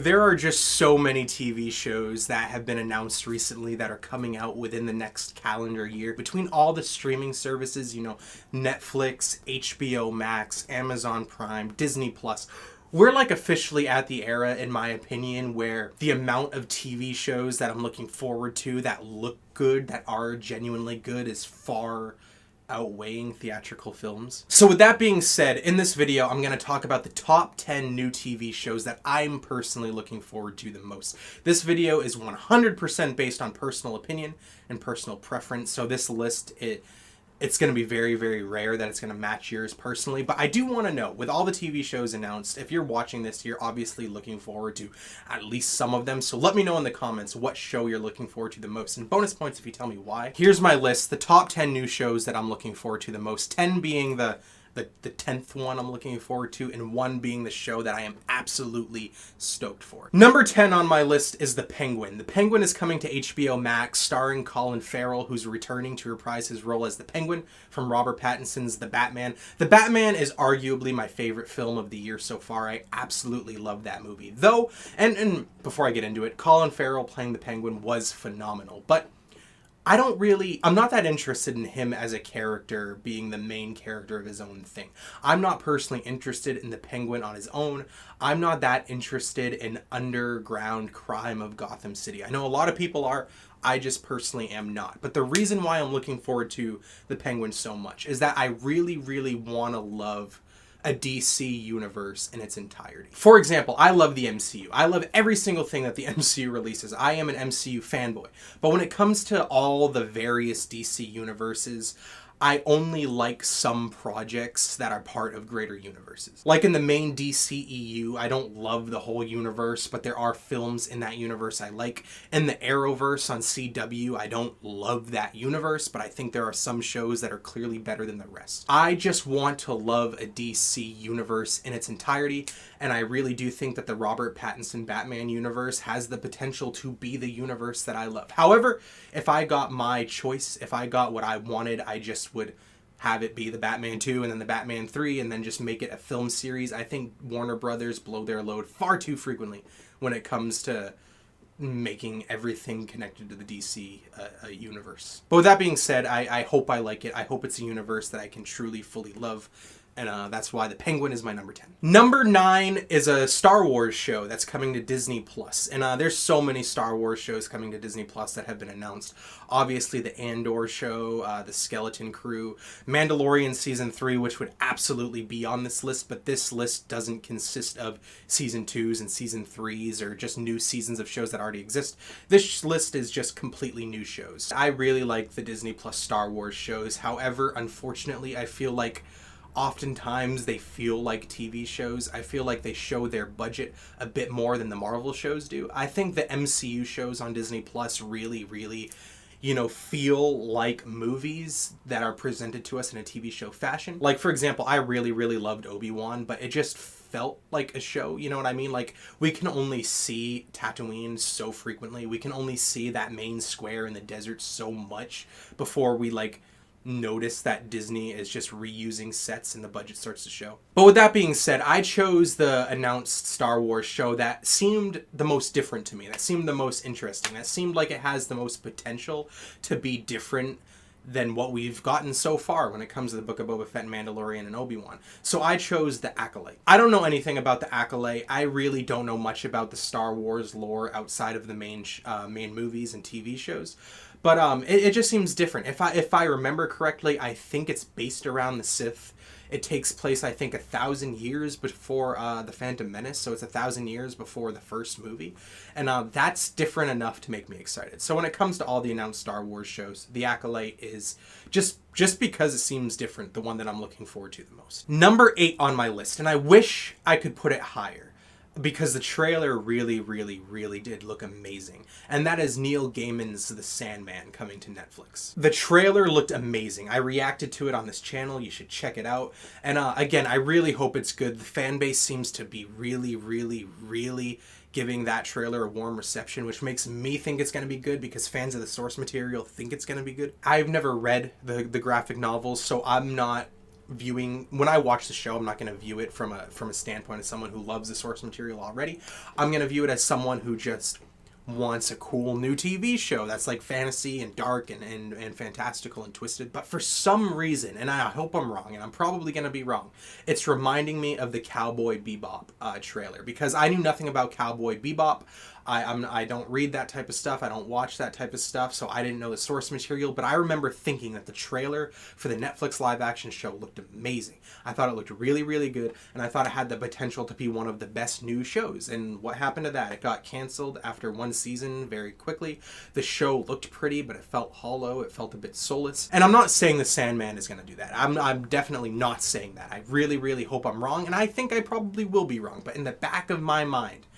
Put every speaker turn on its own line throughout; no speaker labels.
there are just so many TV shows that have been announced recently that are coming out within the next calendar year. Between all the streaming services, you know, Netflix, HBO Max, Amazon Prime, Disney Plus, we're like officially at the era, in my opinion, where the amount of TV shows that I'm looking forward to that look good, that are genuinely good, is far outweighing theatrical films. So with that being said, in this video, I'm going to talk about the top 10 new TV shows that I'm personally looking forward to the most. This video is 100% based on personal opinion and personal preference, so this list, it's going to be very, very rare that it's going to match yours personally. But I do want to know, with all the TV shows announced, if you're watching this, you're obviously looking forward to at least some of them. So let me know in the comments what show you're looking forward to the most. And bonus points if you tell me why. Here's my list, the top 10 new shows that I'm looking forward to the most. 10 being the 10th one I'm looking forward to, and 1 being the show that I am absolutely stoked for. Number 10 on my list is The Penguin. The Penguin is coming to HBO Max, starring Colin Farrell, who's returning to reprise his role as the Penguin from Robert Pattinson's The Batman. The Batman is arguably my favorite film of the year so far. I absolutely love that movie. Though, and before I get into it, Colin Farrell playing the Penguin was phenomenal, but I'm not that interested in him as a character being the main character of his own thing. I'm not personally interested in the Penguin on his own. I'm not that interested in underground crime of Gotham City. I know a lot of people are. I just personally am not. But the reason why I'm looking forward to the Penguin so much is that I really, really want to love a DC universe in its entirety. For example, I love the MCU. I love every single thing that the MCU releases. I am an MCU fanboy. But when it comes to all the various DC universes, I only like some projects that are part of greater universes. Like in the main DCEU, I don't love the whole universe, but there are films in that universe I like. In the Arrowverse on CW, I don't love that universe, but I think there are some shows that are clearly better than the rest. I just want to love a DC universe in its entirety, and I really do think that the Robert Pattinson Batman universe has the potential to be the universe that I love. However, if I got my choice, if I got what I wanted, I just would have it be the Batman 2 and then the Batman 3 and then just make it a film series. I think Warner Brothers blow their load far too frequently when it comes to making everything connected to the DC universe. But with that being said, I hope I like it. I hope it's a universe that I can truly, fully love. And that's why The Penguin is my number 10. Number 9 is a Star Wars show that's coming to Disney Plus. And there's so many Star Wars shows coming to Disney Plus that have been announced. Obviously, the Andor show, the Skeleton Crew, Mandalorian Season 3, which would absolutely be on this list. But this list doesn't consist of Season 2s and Season 3s or just new seasons of shows that already exist. This list is just completely new shows. I really like the Disney Plus Star Wars shows. However, unfortunately, I feel like oftentimes they feel like TV shows. I feel like they show their budget a bit more than the Marvel shows do. I think the MCU shows on Disney Plus really, really, feel like movies that are presented to us in a TV show fashion. Like, for example, I really, really loved Obi-Wan, but it just felt like a show, you know what I mean? Like, we can only see Tatooine so frequently. We can only see that main square in the desert so much before we, notice that Disney is just reusing sets and the budget starts to show. But with that being said, I chose the announced Star Wars show that seemed the most different to me, that seemed the most interesting, that seemed like it has the most potential to be different than what we've gotten so far when it comes to the Book of Boba Fett, Mandalorian, and Obi-Wan. So I chose The Acolyte. I don't know anything about The Acolyte. I really don't know much about the Star Wars lore outside of the main movies and TV shows. But it just seems different. If I remember correctly, I think it's based around the Sith. It takes place, I think, 1,000 years before The Phantom Menace, so it's 1,000 years before the first movie. And that's different enough to make me excited. So when it comes to all the announced Star Wars shows, The Acolyte is just because it seems different, the one that I'm looking forward to the most. Number 8 on my list, and I wish I could put it higher, because the trailer really, really, really did look amazing. And that is Neil Gaiman's The Sandman coming to Netflix. The trailer looked amazing. I reacted to it on this channel. You should check it out. And again, I really hope it's good. The fan base seems to be really, really, really giving that trailer a warm reception, which makes me think it's going to be good because fans of the source material think it's going to be good. I've never read the graphic novels, so I'm not when I watch the show, I'm not going to view it from a standpoint of someone who loves the source material already. I'm going to view it as someone who just wants a cool new TV show that's like fantasy and dark and fantastical and twisted. But for some reason, and I hope I'm wrong, and I'm probably going to be wrong, it's reminding me of the Cowboy Bebop trailer, because I knew nothing about Cowboy Bebop. I don't read that type of stuff. I don't watch that type of stuff, so I didn't know the source material. But I remember thinking that the trailer for the Netflix live-action show looked amazing. I thought it looked really, really good, and I thought it had the potential to be one of the best new shows. And what happened to that? It got canceled after one season very quickly. The show looked pretty, but it felt hollow. It felt a bit soulless. And I'm not saying the Sandman is going to do that. I'm definitely not saying that. I really, really hope I'm wrong, and I think I probably will be wrong. But in the back of my mind,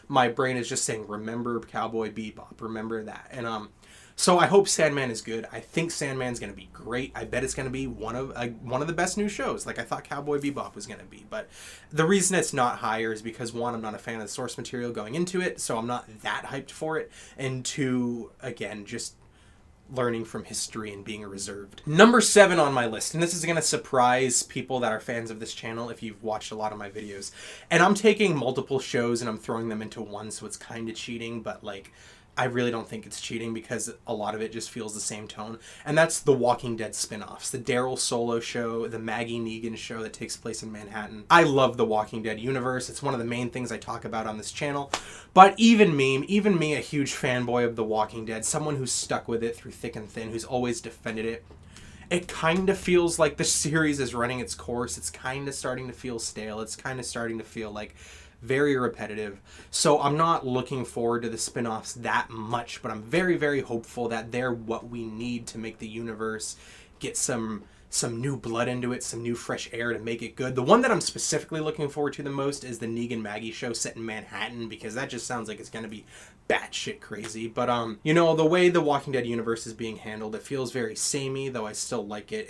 my brain is just saying, remember Cowboy Bebop, remember that. And so I hope Sandman is good. I think Sandman's going to be great. I bet it's going to be one of the best new shows, like I thought Cowboy Bebop was going to be. But the reason it's not higher is because, one, I'm not a fan of the source material going into it, so I'm not that hyped for it. And two, again, just learning from history and being reserved. Number 7 on my list, and this is going to surprise people that are fans of this channel if you've watched a lot of my videos. And I'm taking multiple shows and I'm throwing them into one, so it's kind of cheating, but like, I really don't think it's cheating because a lot of it just feels the same tone. And that's the Walking Dead spin-offs. The Daryl Solo show, the Maggie Negan show that takes place in Manhattan. I love the Walking Dead universe. It's one of the main things I talk about on this channel. But even me, a huge fanboy of the Walking Dead, someone who's stuck with it through thick and thin, who's always defended it, it kind of feels like the series is running its course. It's kind of starting to feel stale. It's kind of starting to feel like very repetitive. So I'm not looking forward to the spin-offs that much, but I'm very, very hopeful that they're what we need to make the universe get some new blood into it, some new fresh air to make it good. The one that I'm specifically looking forward to the most is the Negan Maggie show set in Manhattan, because that just sounds like it's going to be batshit crazy. But you know, the way the Walking Dead universe is being handled, it feels very samey, though I still like it.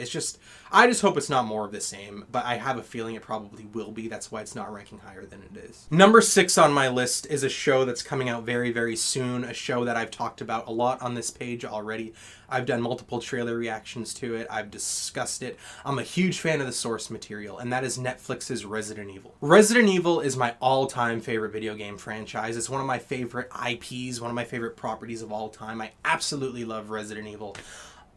I just hope it's not more of the same, but I have a feeling it probably will be. That's why it's not ranking higher than it is. Number 6 on my list is a show that's coming out very, very soon, a show that I've talked about a lot on this page already. I've done multiple trailer reactions to it. I've discussed it. I'm a huge fan of the source material, and that is Netflix's Resident Evil. Resident Evil is my all-time favorite video game franchise. It's one of my favorite IPs, one of my favorite properties of all time. I absolutely love Resident Evil.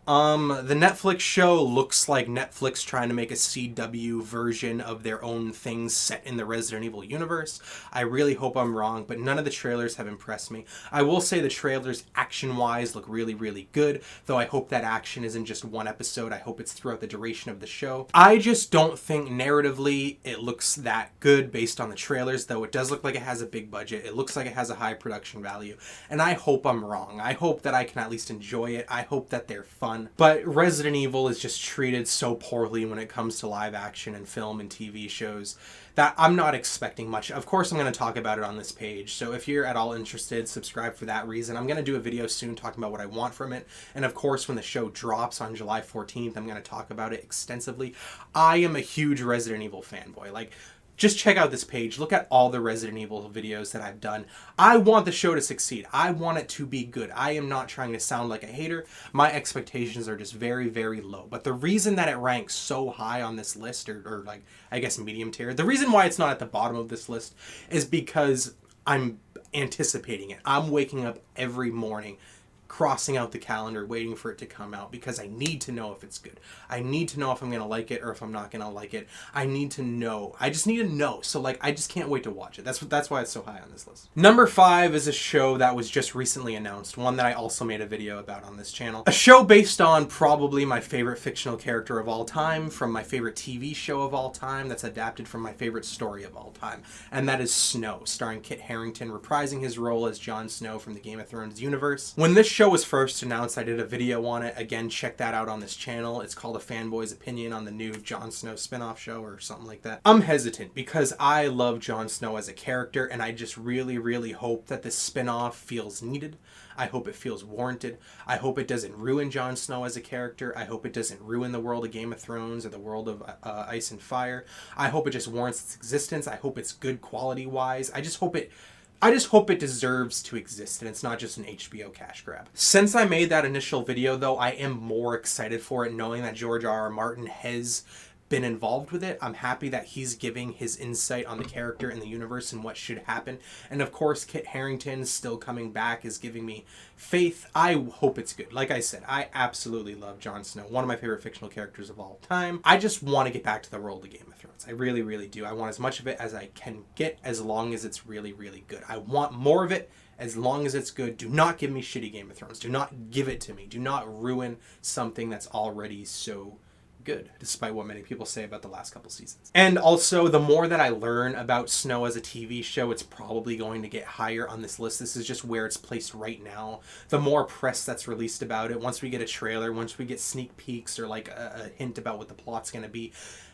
The Netflix show looks like Netflix trying to make a CW version of their own things set in the Resident Evil universe. I really hope I'm wrong, but none of the trailers have impressed me. I will say the trailers, action-wise, look really, really good, though I hope that action isn't just one episode. I hope it's throughout the duration of the show. I just don't think narratively it looks that good based on the trailers, though it does look like it has a big budget. It looks like it has a high production value, and I hope I'm wrong. I hope that I can at least enjoy it. I hope that they're fun. But Resident Evil is just treated so poorly when it comes to live action and film and TV shows that I'm not expecting much. Of course, I'm going to talk about it on this page, so if you're at all interested, subscribe for that reason. I'm going to do a video soon talking about what I want from it, and of course, when the show drops on July 14th, I'm going to talk about it extensively. I am a huge Resident Evil fanboy. Like, just check out this page. Look at all the Resident Evil videos that I've done. I want the show to succeed. I want it to be good. I am not trying to sound like a hater. My expectations are just very, very low. But the reason that it ranks so high on this list, or like, I guess medium tier, the reason why it's not at the bottom of this list is because I'm anticipating it. I'm waking up every morning, crossing out the calendar, waiting for it to come out, because I need to know if it's good. I need to know if I'm going to like it or if I'm not going to like it. I need to know. I just need to know. So like, I just can't wait to watch it. That's why it's so high on this list. Number 5 is a show that was just recently announced, one that I also made a video about on this channel. A show based on probably my favorite fictional character of all time, from my favorite TV show of all time, that's adapted from my favorite story of all time. And that is Snow, starring Kit Harington reprising his role as Jon Snow from the Game of Thrones universe. When this show was first announced, I did a video on it. Again, check that out on this channel. It's called A Fanboy's Opinion on the new Jon Snow spinoff show or something like that. I'm hesitant because I love Jon Snow as a character, and I just really, really hope that this spinoff feels needed. I hope it feels warranted. I hope it doesn't ruin Jon Snow as a character. I hope it doesn't ruin the world of Game of Thrones or the world of Ice and Fire. I hope it just warrants its existence. I hope it's good quality-wise. I just hope it deserves to exist and it's not just an HBO cash grab. Since I made that initial video, though, I am more excited for it, knowing that George R.R. Martin has been involved with it. I'm happy that he's giving his insight on the character and the universe and what should happen. And of course, Kit Harington still coming back is giving me faith. I hope it's good. Like I said, I absolutely love Jon Snow, one of my favorite fictional characters of all time. I just want to get back to the world of Game of Thrones. I really, really do. I want as much of it as I can get, as long as it's really, really good. I want more of it as long as it's good. Do not give me shitty Game of Thrones. Do not give it to me. Do not ruin something that's already so good, despite what many people say about the last couple seasons. And also, the more that I learn about Snow as a TV show, it's probably going to get higher on this list. This is just where it's placed right now. The more press that's released about it, once we get a trailer, once we get sneak peeks or like a hint about what the plot's going to be,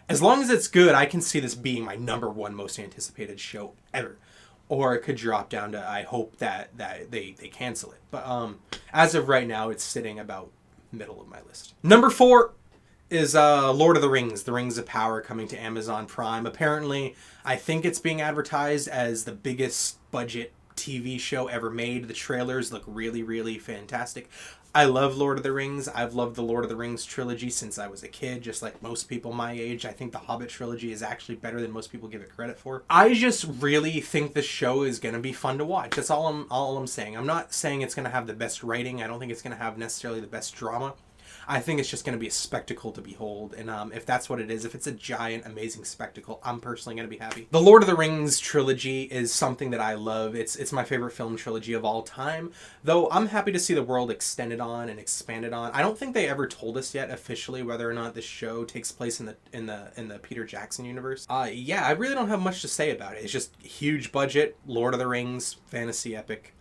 as long as it's good, I can see this being my #1 most anticipated show ever. Or it could drop down to, I hope that they cancel it. But as of right now, it's sitting about middle of my list. #4 is Lord of the Rings of Power, coming to Amazon Prime. Apparently, I think it's being advertised as the biggest budget TV show ever made. The trailers look really, really fantastic. I love Lord of the Rings. I've loved the Lord of the Rings trilogy since I was a kid, just like most people my age. I think the Hobbit trilogy is actually better than most people give it credit for. I just really think the show is going to be fun to watch. That's all I'm saying. I'm not saying it's going to have the best writing. I don't think it's going to have necessarily the best drama. I think it's just going to be a spectacle to behold. And if that's what it is, if it's a giant, amazing spectacle, I'm personally going to be happy. The Lord of the Rings trilogy is something that I love. It's my favorite film trilogy of all time. Though I'm happy to see the world extended on and expanded on. I don't think they ever told us yet officially whether or not this show takes place in the Peter Jackson universe. Yeah, I really don't have much to say about it. It's just huge budget, Lord of the Rings, fantasy epic.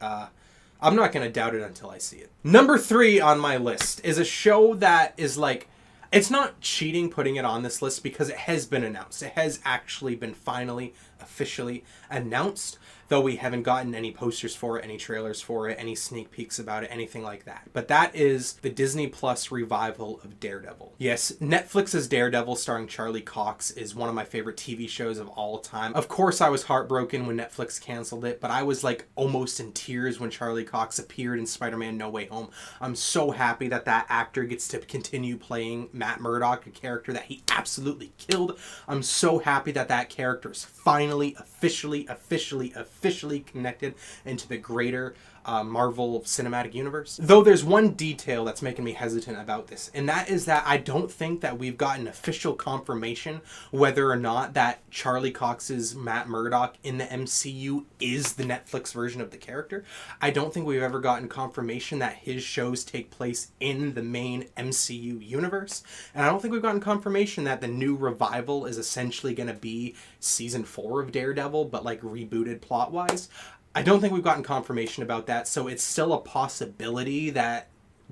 I'm not going to doubt it until I see it. #3 on my list is a show that is like, it's not cheating putting it on this list because it has been announced. It has actually been finally, officially announced, though we haven't gotten any posters for it, any trailers for it, any sneak peeks about it, anything like that. But that is the Disney Plus revival of Daredevil. Yes, Netflix's Daredevil starring Charlie Cox is one of my favorite TV shows of all time. Of course, I was heartbroken when Netflix canceled it, but I was like almost in tears when Charlie Cox appeared in Spider-Man No Way Home. I'm so happy that that actor gets to continue playing Matt Murdock, a character that he absolutely killed. I'm so happy that that character is finally, officially connected into the greater Marvel Cinematic Universe. Though there's one detail that's making me hesitant about this, and that is that I don't think that we've gotten official confirmation whether or not that Charlie Cox's Matt Murdock in the MCU is the Netflix version of the character. I don't think we've ever gotten confirmation that his shows take place in the main MCU universe. And I don't think we've gotten confirmation that the new revival is essentially going to be season 4 of Daredevil, but like rebooted plot-wise. I don't think we've gotten confirmation about that, so it's still a possibility that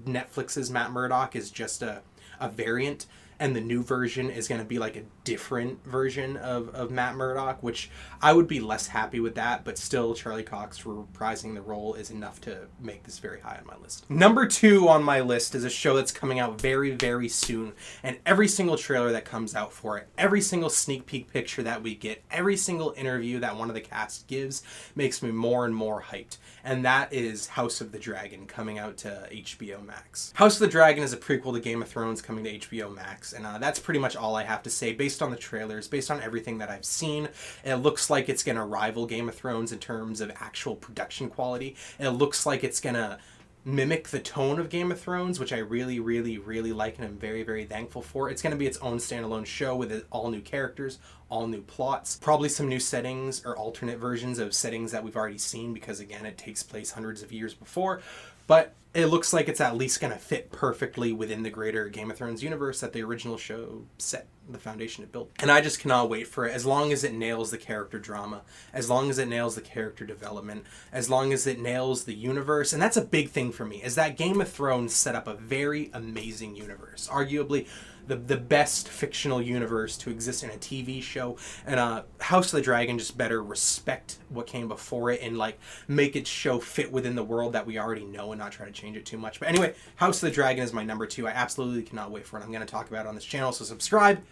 Netflix's Matt Murdock is just a variant, and the new version is going to be like a different version of Matt Murdock, which I would be less happy with that, but still Charlie Cox reprising the role is enough to make this very high on my list. #2 on my list is a show that's coming out very, very soon, and every single trailer that comes out for it, every single sneak peek picture that we get, every single interview that one of the cast gives makes me more and more hyped, and that is House of the Dragon, coming out to HBO Max. House of the Dragon is a prequel to Game of Thrones coming to HBO Max, and that's pretty much all I have to say. Based on the trailers, based on everything that I've seen, it looks like it's going to rival Game of Thrones in terms of actual production quality. It looks like it's going to mimic the tone of Game of Thrones, which I really, really, really like, and I'm very, very thankful for. It's going to be its own standalone show with all new characters, all new plots, probably some new settings or alternate versions of settings that we've already seen, because again, it takes place hundreds of years before. But it looks like it's at least going to fit perfectly within the greater Game of Thrones universe that the original show set the foundation to build. And I just cannot wait for it, as long as it nails the character drama, as long as it nails the character development, as long as it nails the universe. And that's a big thing for me, is that Game of Thrones set up a very amazing universe, arguably the best fictional universe to exist in a TV show. And House of the Dragon just better respect what came before it and like make its show fit within the world that we already know and not try to change it too much. But anyway, House of the Dragon is my #2. I absolutely cannot wait for it. I'm going to talk about it on this channel, so subscribe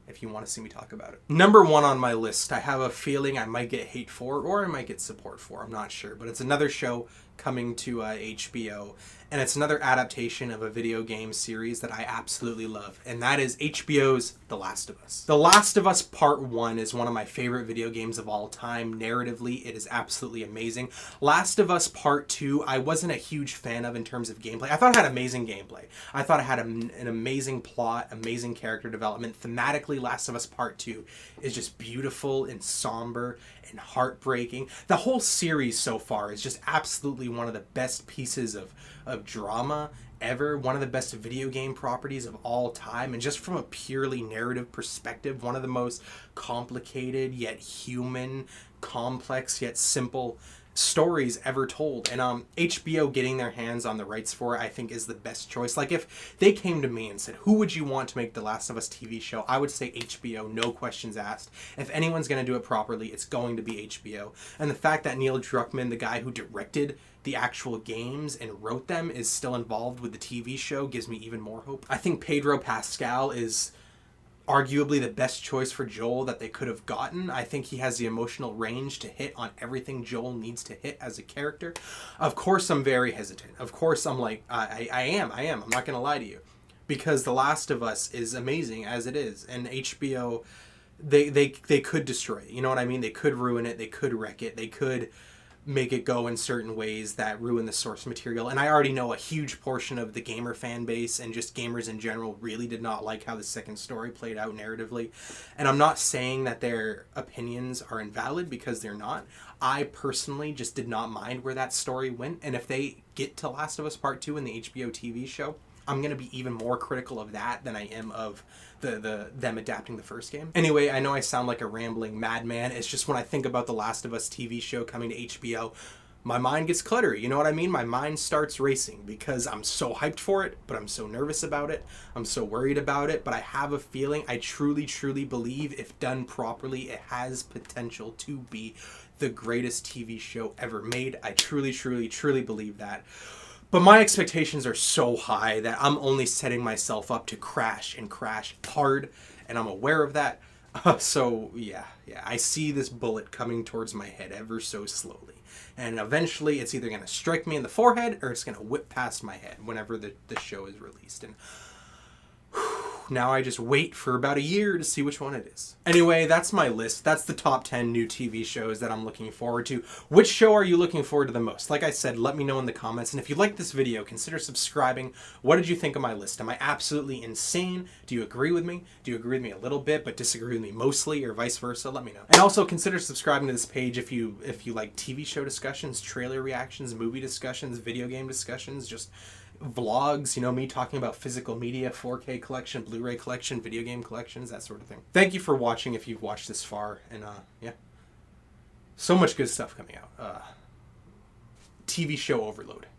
if you want to see me talk about it. #1 on my list, I have a feeling I might get hate for, or I might get support for, I'm not sure, but it's another show coming to HBO, and it's another adaptation of a video game series that I absolutely love, and that is HBO's The Last of Us. The Last of Us Part 1 is one of my favorite video games of all time. Narratively, it is absolutely amazing. Last of Us Part 2, I wasn't a huge fan of in terms of gameplay. I thought it had amazing gameplay. I thought it had an amazing plot, amazing character development. Thematically, Last of Us Part 2 is just beautiful and somber and heartbreaking. The whole series so far is just absolutely one of the best pieces of drama ever, one of the best video game properties of all time, and just from a purely narrative perspective, one of the most complicated yet human, complex yet simple stories ever told. And HBO getting their hands on the rights for it, I think, is the best choice. Like, if they came to me and said, who would you want to make the Last of Us TV show, I would say HBO, no questions asked. If anyone's going to do it properly, it's going to be HBO. And the fact that Neil Druckmann, the guy who directed the actual games and wrote them, is still involved with the TV show gives me even more hope. I think Pedro Pascal is arguably the best choice for Joel that they could have gotten. I think he has the emotional range to hit on everything Joel needs to hit as a character. Of course, I'm very hesitant. Of course, I'm like, I am. I'm not going to lie to you. Because The Last of Us is amazing as it is. And HBO, they could destroy it. You know what I mean? They could ruin it. They could wreck it. They could make it go in certain ways that ruin the source material. And I already know a huge portion of the gamer fan base and just gamers in general really did not like how the second story played out narratively. And I'm not saying that their opinions are invalid, because they're not. I personally just did not mind where that story went. And if they get to Last of Us Part 2 in the HBO TV show, I'm going to be even more critical of that than I am of them adapting the first game. Anyway, I know I sound like a rambling madman. It's just when I think about the Last of Us TV show coming to HBO, my mind gets cluttery. You know what I mean? My mind starts racing because I'm so hyped for it, but I'm so nervous about it. I'm so worried about it, but I have a feeling, I truly, truly believe if done properly, it has potential to be the greatest TV show ever made. I truly, truly, truly believe that. But my expectations are so high that I'm only setting myself up to crash and crash hard, and I'm aware of that. So yeah, I see this bullet coming towards my head ever so slowly. And eventually it's either going to strike me in the forehead or it's going to whip past my head whenever the show is released. And now I just wait for about a year to see which one it is. Anyway, that's my list. That's the top 10 new TV shows that I'm looking forward to. Which show are you looking forward to the most? Like I said, let me know in the comments. And if you like this video, consider subscribing. What did you think of my list? Am I absolutely insane? Do you agree with me? Do you agree with me a little bit, but disagree with me mostly, or vice versa? Let me know. And also consider subscribing to this page if you like TV show discussions, trailer reactions, movie discussions, video game discussions, just vlogs, you know, me talking about physical media, 4K collection, Blu-ray collection, video game collections, that sort of thing. Thank you for watching if you've watched this far, and yeah, so much good stuff coming out. TV show overload.